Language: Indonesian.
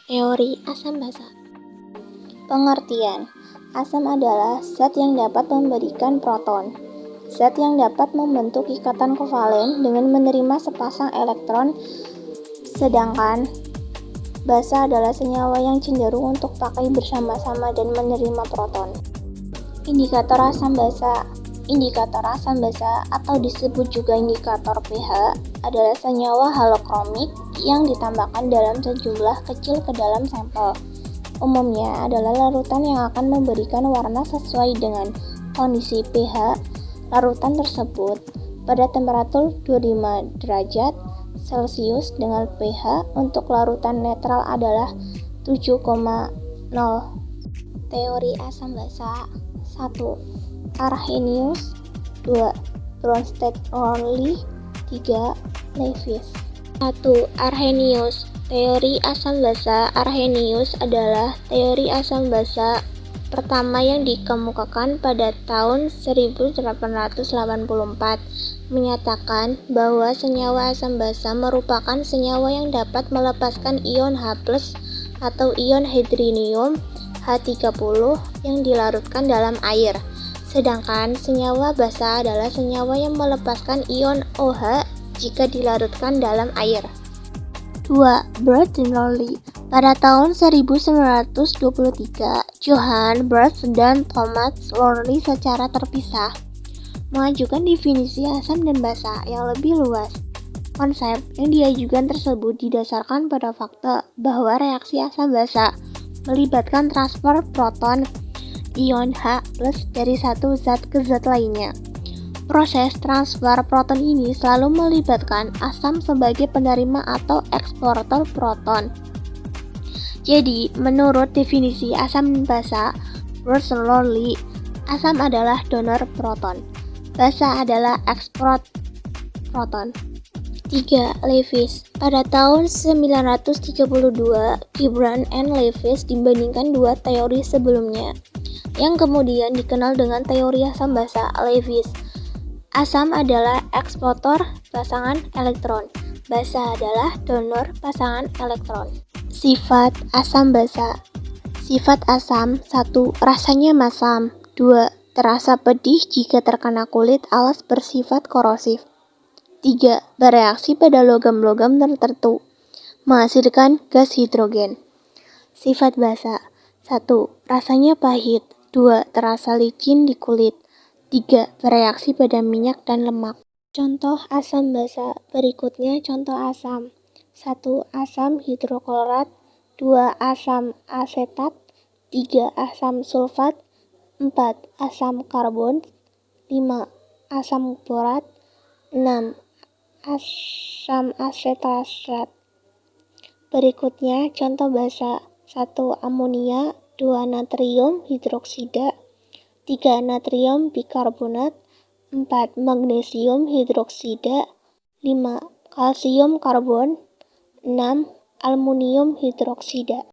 Teori asam basa. Pengertian: asam adalah zat yang dapat memberikan proton. Zat yang dapat membentuk ikatan kovalen dengan menerima sepasang elektron, sedangkan basa adalah senyawa yang cenderung untuk pakai bersama-sama dan menerima proton. Indikator asam basa. Indikator asam basa atau disebut juga indikator pH adalah senyawa halokromik yang ditambahkan dalam sejumlah kecil ke dalam sampel. Umumnya adalah larutan yang akan memberikan warna sesuai dengan kondisi pH larutan tersebut pada temperatur 25 derajat Celcius dengan pH untuk larutan netral adalah 7,0. Teori asam basa. 1. Arrhenius. 2. Bronsted-Lowry. 3. Lewis. 1. Arrhenius. Teori asam basa. Arrhenius adalah teori asam basa pertama yang dikemukakan pada tahun 1884, menyatakan bahwa senyawa asam basa merupakan senyawa yang dapat melepaskan ion H+ atau ion hidronium H30 yang dilarutkan dalam air. Sedangkan senyawa basa adalah senyawa yang melepaskan ion OH jika dilarutkan dalam air. 2. Bronsted-Lowry. Pada tahun 1923, Johann Bronsted dan Thomas Lowry secara terpisah mengajukan definisi asam dan basa yang lebih luas. Konsep yang diajukan tersebut didasarkan pada fakta bahwa reaksi asam basa melibatkan transfer proton ion H+ dari satu zat ke zat lainnya. Proses transfer proton ini selalu melibatkan asam sebagai penerima atau eksportor proton. Jadi, menurut definisi asam basa Bronsted-Lowry, asam adalah donor proton, basa adalah ekspor proton. 3. Lewis. Pada tahun 1932, Gibran and Lewis dibandingkan dua teori sebelumnya, yang kemudian dikenal dengan teori asam basa Lewis. Asam adalah eksportor pasangan elektron, basa adalah donor pasangan elektron. Sifat asam basa. Sifat asam. 1. Rasanya masam. 2. Terasa pedih jika terkena kulit alas bersifat korosif. 3. Bereaksi pada logam-logam tertentu, menghasilkan gas hidrogen. Sifat basa. 1. Rasanya pahit. 2. Terasa licin di kulit. 3. Bereaksi pada minyak dan lemak. Contoh asam basa. Berikutnya contoh asam. 1. Asam hidroklorat. 2. Asam asetat. 3. Asam sulfat. 4. Asam karbon. 5. Asam borat. 6. Asam asetat. Berikutnya contoh basa. 1. Amonia. 2. Natrium hidroksida. 3. Natrium bikarbonat. 4. Magnesium hidroksida. 5. Kalsium karbon. 6. Aluminium hidroksida.